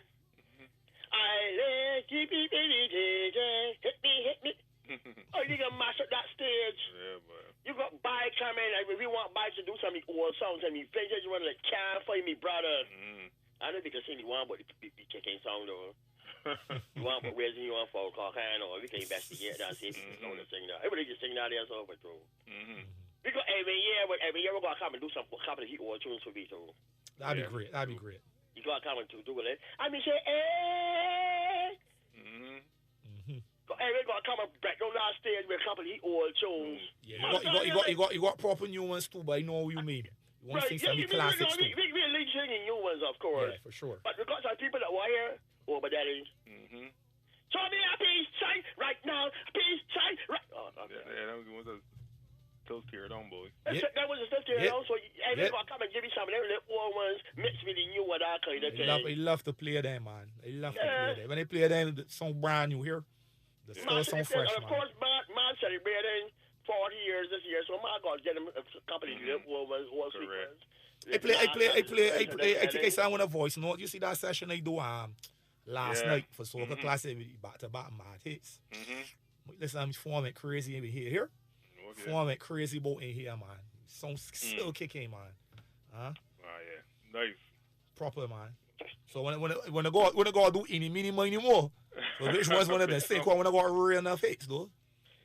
Give me hit me. Oh, you can mash up that stage. Yeah, boy. You got bike coming, and if you want bikes to do some old songs and me vintage, you want to like can't find me brother. I don't think I sing the one but the kicking song though. You want but raising you on folk call kind or we can investigate that see if you know the sing that. Everybody just sing that there so for true. Because every year we're gonna come and do some couple of hit old tunes for me too. That'd be great. You gotta come and do it. I mean say hey. We're gonna come and break down that stage with a couple of hit old tunes. You got proper new ones too, but I know what you mean. You want to sing some classics too. We lead singing new ones, of course. Yeah, for sure. But we got some people that were here over that is. So me a peace sign right now. Peace sign right. Oh, okay. Yeah, that was the ones that still tear down, boy. That was the stuff tear down. So everybody's gonna come and give me some of them little old ones mixed with the new one, that kind of thing. I love to play them, man. I love to play them. When they play them, the song brand new here. The still song fresh, man. Of course, man celebrating 40 years this year, so my God, get them a couple of little old ones, old sweet ones. I think I sang with a voice note. You see that session I do last night for Soca Classic back to back mad hits. Listen, I'm forming crazy in here. Forming crazy boat in here, man. Some still kicking, man. Huh? Yeah, nice. Proper, man. So when I go do any mini more. So which one's one of them sick one when I got real enough hits though?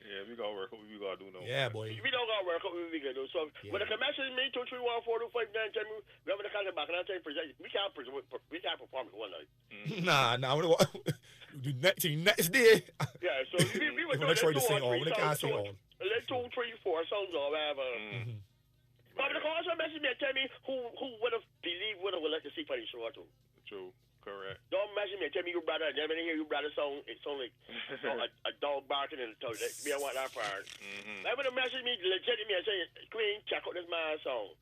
Yeah, Yeah, we gotta work what we gotta do now. Yeah, boy. We don't gotta work out what we can do. So when they can message me 231-4259, tell me we have the contact back and I'll tell you present. We can't perform it one night. Nah. Do next day. Yeah, so we were gonna try to sing all. We can't sing all. Let's 2, 3, 4 songs or whatever. But the call also message me and tell me who would have believed would have let to see for the show too. True. Correct. Don't message me and tell me your brother. Never hear your brother song. It sounds like a dog barking in the toe. Me, I want that part. They would have messaged me legitimately and say, Queen, check out this man's song.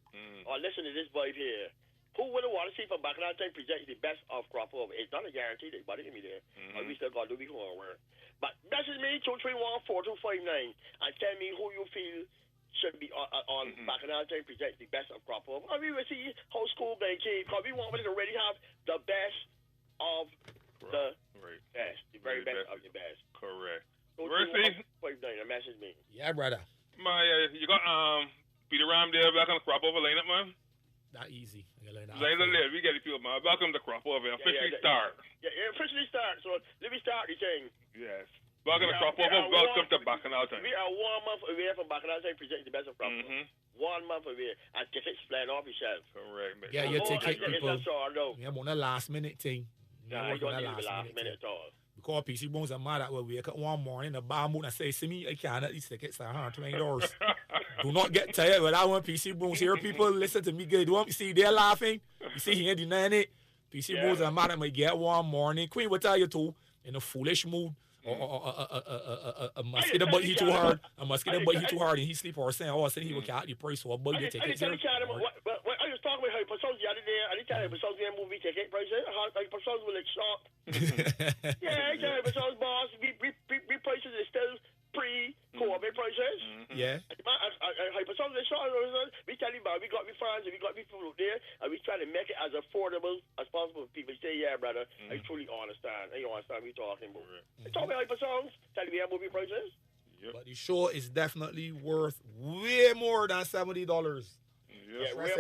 Or listen to this boy here. Who would have wanted to see from back in that time present the best of crop over? It's not a guarantee that everybody can be there. Or we still got to do homework. But message me 231-4259 and tell me who you feel should be on back in that time present the best of crop over. And we will see how school they keep. Because we want to already have the best of the best. The very best of the best. Correct. So Mercy. Message me. Yeah, brother. You got Peter Ram there back on the crop over lineup, man. That easy. We get the people, man. Welcome to crop over. Officially start. Yeah, officially start. So let me start the thing. Yes. Welcome to crop over. Welcome to Bacchanal time. We are 1 month away from Bacchanal time presenting the best of crop over. 1 month away. And tickets flying off yourself. Correct, man. Yeah, your ticket, people. No. Yeah, on the last minute thing. Yeah, I don't need the last minute at all. Because PC Bones are mad at we wake up one morning, the bar moon and say, see me, I can't these tickets are $120. Do not get tired when I want PC Bones here. People listen to me good. You want to see they're laughing? You see he ain't denying it. PC Bones are mad at me get one morning. Queen will tell you too, in a foolish mood. A mosquito bite he too hard. A mosquito bite he too hard and he sleep or saying, oh, I said he will carry the price so a bug your tickets here. I was talking with Hypersons the other day, and he tell Hypersons the movie ticket prices. Hypersons will like shock. Yeah, I tell Hypersons boss, we prices is still pre-COVID prices. Yeah. Hypersons they shock. We tell you about we got me friends and we got me people out there, and we try to make it as affordable as possible for people. Say, yeah, brother, I truly understand. I understand what you're talking about. I talk about Hypersons, tell you we have movie prices. Yep. But the show is definitely worth way more than $70. Yeah, way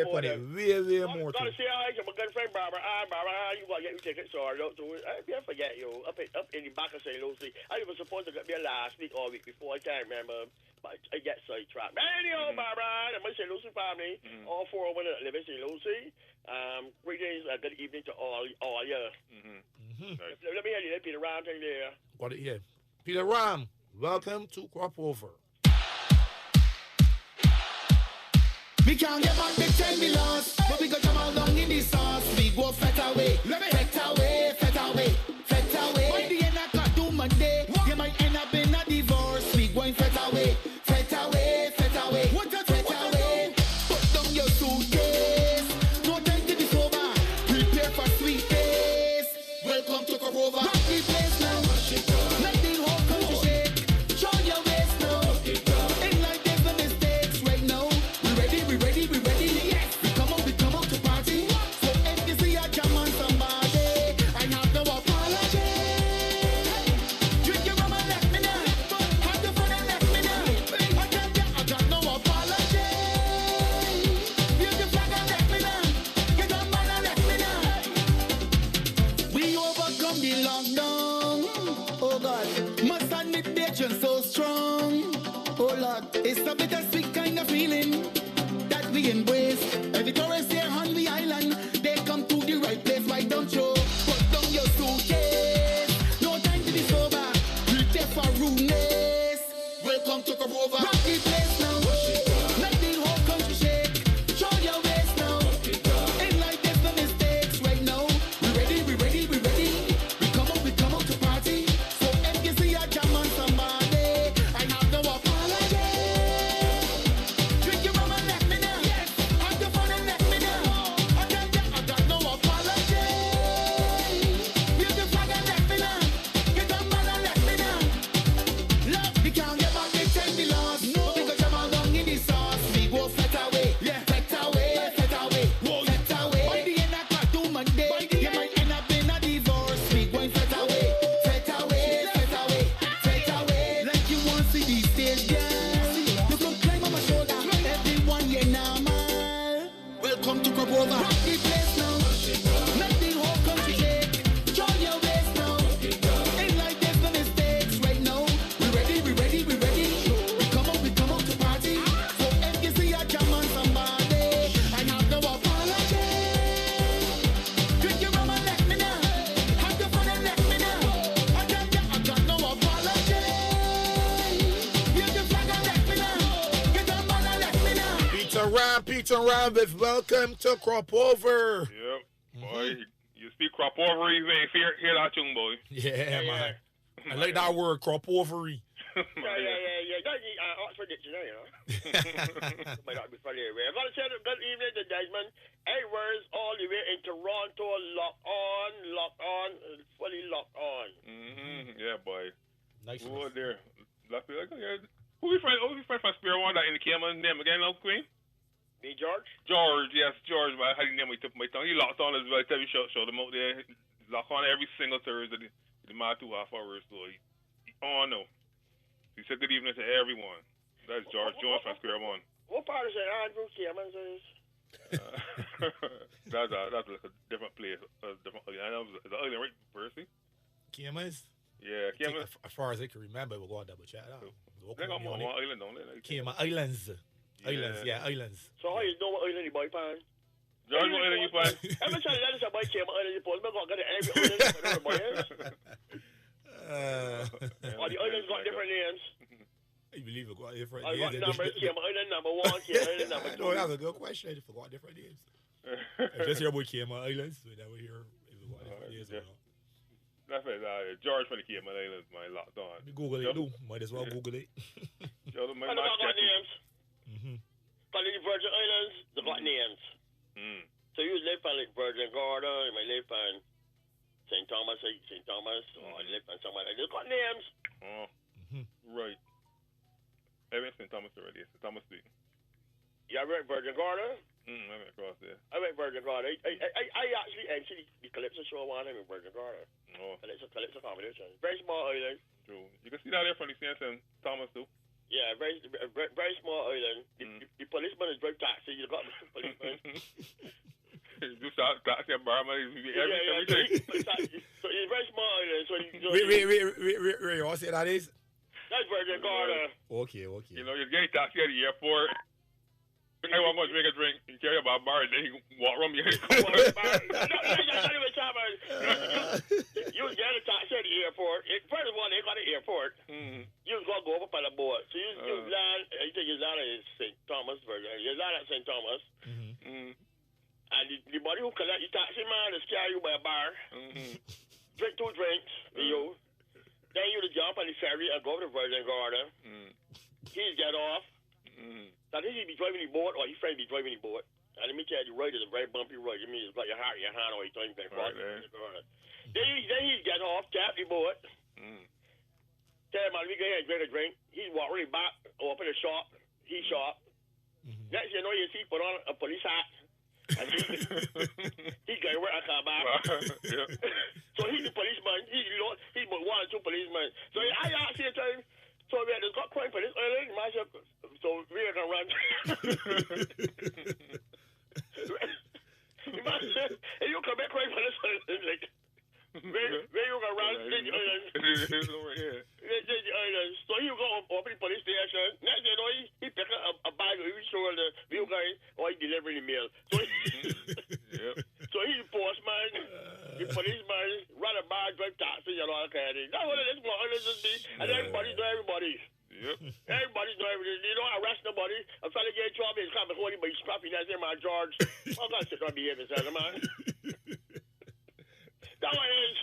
more. Gotta say hi to my good friend Barbara. Barbara, you gotta get your tickets sorted out. I can't forget you. Up in the back of St. Lucie. I was supposed to get there last week or week before. I can't remember. But I get sidetracked. But anyhow, Barbara, and my St. Lucie family, all 4 of them that live in St. Lucie. Greetings, good evening to all you. Nice. Let me hear you, Peter Ram, thing there. Got it here. Peter Ram, welcome to Crop Over. We can't get back the 10 we lost, but we got them all down in the sauce. We go fat away, fat away, fat away, fat away. By the end I got do Monday, you might end up in a divorce. We going fat away, fat away, fat away, fat away. Put down your suitcase, no time to be sober. Prepare for sweet days. Welcome to Corova. Rock the place now, let the whole country shake. Show your waist now, ain't like there's no mistakes right now. We ready, yes. We come out to party. So if you see a jam on somebody, I have no apology. Drink your rum and let me know. Have the fun and let me know. I got no apology. Use the flag and let me know. Get on man and let me know. We overcome the lockdown. Oh God, must admit they're just so strong. Oh Lord, it's a bittersweet kind of feeling that we embrace. Every tourist here on the island, they come to the right place. Why don't you put down your suitcase? No time to be sober. Prepare for rudeness. Welcome to Corova. Rock the place now. Let the whole country shake. Show your waist now. Ain't like there's no mistakes right now. We ready. We come out to party. So if you see a jam on somebody, I have no apology. Drink your rum and let me know. Yes, have the fun and let me know. I got no apology. Use the flag and let me know. Get on man and let me know. Love, we can't get back the 10 we lost. No, because I'm all down in the sauce. We go fat away, fat away, fat away, fat away. By the end I got do Monday, you might end up in a divorce. We going fat away, fat away, fat away, fat away. Like you want to see the stage, girl. You can climb on my shoulder. Everyone here normal. Welcome to Corova. Rock the place now. Let the whole country shake. Show your waist now. Ain't like there's no mistakes right now. We ready. Milton Rabbit, welcome to Crop Over. Yep. Boy, you speak crop over, you ain't hear that tune, boy. Yeah, man. I like that word, crop overy. Yeah. That's the Oxford Dictionary, you know. Might not be funny anyway. I'm going to say good evening to Desmond. Hey, where's all the way in Toronto? Lock on, fully locked on. Yeah, boy. Nice. Who was there? Who we friend from Spear One that in the camera name again, now, Queen? Me, George? George, yes, George. But I had his name on the tip of my tongue. He locked on as well. I tell you, show them out there. Lock on every single Thursday. The man 2 half hours. So oh no. He said good evening to everyone. That's George Jones from Square One. What part is it? Andrew Cameron says? That's like a different place. Different. I know it's the island, right, Percy? Camas? Yeah, Camas. As far as I can remember, we'll go and double check that. They got more island, don't they? Cayman Islands. Islands. So how you know what island you boy pan? George, what island you pan? Every time that is a boy Cayman Island, you pull. I'm going to get every island. I don't know boy is. All the islands got different names. You believe it got different I names? got numbers, Cayman Island number 1, Cayman Island number 2. No, that's a good question. I forgot different names. If this here boy Cayman Islands, we never hear if it got different names or not. That's right. George from the Cayman Islands, my locked on. Google it, do. Might as well Google it. I don't got names. But in the Virgin Islands, they got names. So you live on like Virgin Gorda, you might live on St. Thomas, or you live on somewhere like they got names. Oh, right. I went St. Thomas already. St. Thomas Street. Yeah, I went Virgin Gorda. I went across there. I went Virgin Gorda. I actually MC the Calypso show one time in Virgin Gorda. Oh. Calypso competition. Very small island. True. You can see that there from the St. Thomas too. Yeah, very small island. The policeman is driving taxi. You got the policeman. You start taxi and barman. Everything. So it's very small island. So Wait, you want to say that is? That's Virgin Gorda. Okay. You know, you get taxi at the airport. I want to drink a drink. You carry about a bar and then you walk around me. You get a taxi at the airport. First of all, they got an airport. You was going to go up on the boat. So you land, I think you land at St. Thomas, Virgin. You land at St. Thomas. And the body who collect the taxi man is carry you by a bar. Drink 2 drinks. Then you jump on the ferry and go to Virgin Gorda. He's get off. Now, this he be driving the boat or his friend be driving the boat. And let me tell you, the road is a very bumpy road. You mean it's got your heart in your hand all the time. Then he get off, tap the boat. Tell him, man, we go here and drink a drink. He walk right back, open the shop. He shop. Next you know, you see, put on a police hat. And he got work and come back. So he's the policeman. He's 1 or 2 policemen. So I asked you time. So we had got crime for this island, so we are gonna run. Imagine, if you come back crime for this island, like, where you gonna run? The island. The island. So you go open the police station. Next you know, he pick up a bag, he show the view guy, or he delivering the mail. So he's the postman, the policeman, run a bar, drive taxi, and all that kind of thing. That's what it is, and everybody know everybody. Everybody know everything. You don't arrest nobody. A fella get in trouble, he's coming holding, but he's scrapping that there, man, George. I'm not sitting on behaving, man. That one is,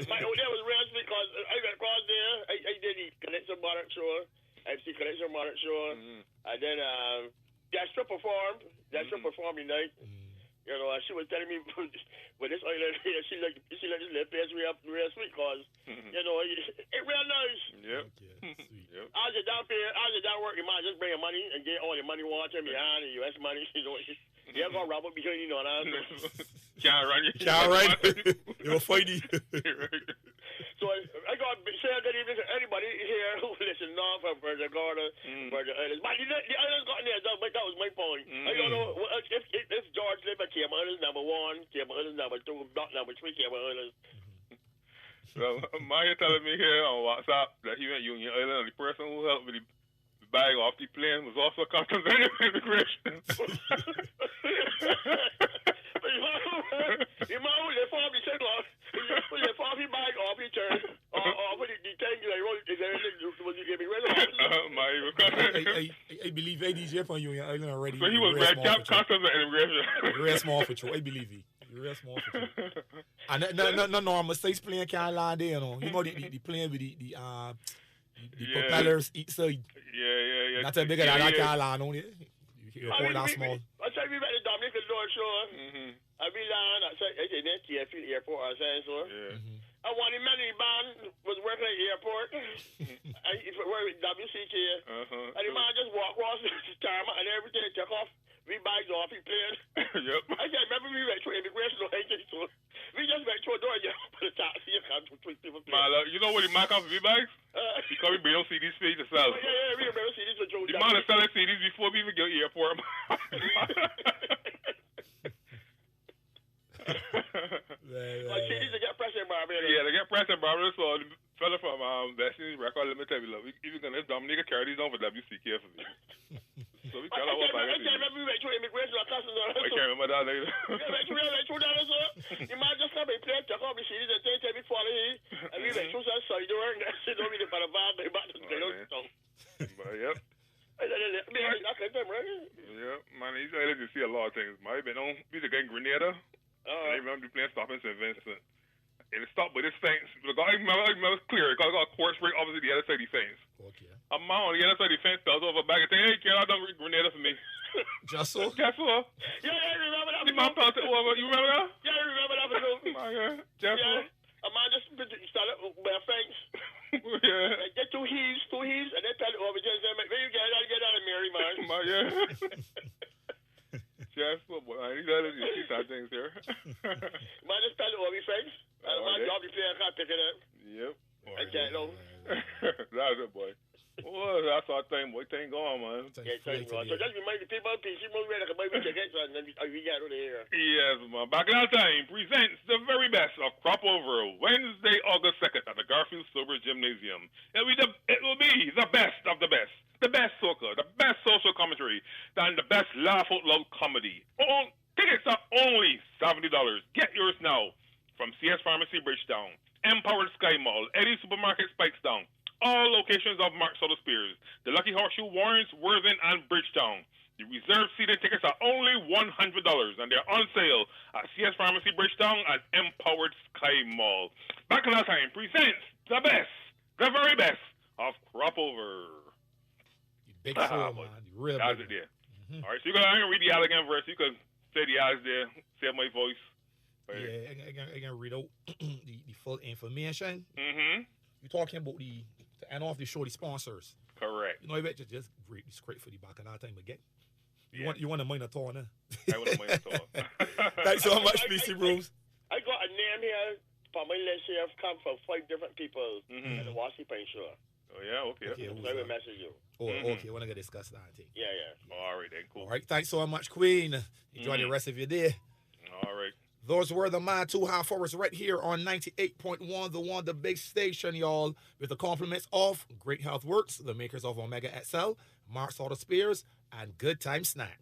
my old day was real because I went across there, I did the Connection Modern Show, MC Connection Modern Show, and then Destra performed tonight. You know, she was telling me with this island here, she like this little place real sweet cause, you know, it real nice. Yep. Yep. I was down working, man, just bringing money and get all the money wanted behind the US money, you know. You ever got robbed because you know that. Can't run. They were fighting. So I got say good evening to anybody here who listen now from Virgin Gorda, Virgin Islands. But the islands got there, but that was my point. I don't know if George lived at Cayman Islands number 1, Cayman Islands number 2, not number 3 Cayman Islands. Well, Maya telling me here on WhatsApp that he went Union Island and the person who helped with the bag off the plane was also customs and immigration. The man who left off the second off, who left off the bag off the turn, or for the thing, like, was he giving rid of? I believe ADJ from you already. So he was red cap customs and immigration. Real small for you. I believe he. Real small for you. And no normal states playing Carolina there, you know. You know the playing with the propellers each side. Yeah. Not a bigger than that Carolina only. You report that small. I said we met the Dominican North Shore. I be lying. I said it's in the airport. I said so. Yeah. And one of the man was working at the airport. And he worked with WCK. And the man just walked across the tarmac and everything took off. We bags off, he played. Yep. I said, remember we went through immigration or anything, so we just went through a door and you put a taxi and come to people play. Man, you know what he mark off the V-bags? Because we don't see these feet to sell. Yeah, we remember CDs with Joe. The man is selling CDs before we even get to the airport. Like CDs to get press in Barbados. Yeah, they get press in Barbados, so the fella from Destiny's Record, let me tell you, look, even gonna Dominic carry these on for WCK for me. So we tell her what I can't remember we went through immigration or customs. I can't remember that later. We went through that, so the man just come and play, took off the CDs and take me follow him, and we went through that side door and they don't mean it for the van, they back to the don't. But yep. Yeah, man, he's able to see a lot of things. Man, been on, we just getting Grenada. I remember playing Stop in St. Vincent. And it stopped with this fence. I remember it was clear. Because I got a course break opposite the other side of the fence. Okay. A man on the other side of the fence fell over back and said, hey, can I done Grenada for me? Just so? Just so. Yeah, I remember that. The man passed it over. You remember that? Yeah, I remember that. Just so. A man just started with a fence. Yeah. Get two heaves, and they tell it over. Just say, where you get out of Mary, man. Yeah. Just so, boy. I need to see some things here. Man just tell it over his fence. And the man job, the player can't pick it up. Yep. I can't know. That's it, boy. Well, that's our thing, boy. Thing going, man. Yeah, so just remind the people, PC movie, like a baby ticket, and then we get out of here. Yes, man. Back in our time presents the very best of Crop Over Wednesday, August 2nd at the Garfield Silver Gymnasium. It will be the best of the best soca, the best social commentary, and the best laugh out loud comedy. Tickets are only $70. Get yours now from CS Pharmacy Bridgetown, Empowered Sky Mall, Eddie Supermarket Spikestown. All locations of Mark Soto Spears, the Lucky Horseshoe, Warrens, Worthing, and Bridgetown. The reserved seating tickets are only $100, and they're on sale at CS Pharmacy Bridgetown and Empowered Sky Mall. Back in our time presents the best, the very best of Crop Over. You big show, man. You real That's big. it there. All right, so I'm going to read the ad again verse. You can say the ads there, say my voice. Right. Yeah, I can read out the full information. Mm-hmm. You're talking about and off the show, the sponsors. Correct. You know, I bet you just read the script for the back of that time again. You Yeah. want a minor tour, huh? I want to mind talk. Thanks so much, PC Bruce. I got a name here for my list here. I've come from 5 different people Mhm. at the Wassy Pine Show. Oh, yeah, okay. Okay, So I will message you. Okay, we're going to discuss that, I think. Yeah. All right, then, cool. All right, thanks so much, Queen. Enjoy the rest of your day. All right. Those were the Man 2 Half Hours right here on 98.1, the big station, y'all, with the compliments of Great Health Works, the makers of Omega XL, Mark Soto Spears, and Good Time Snack.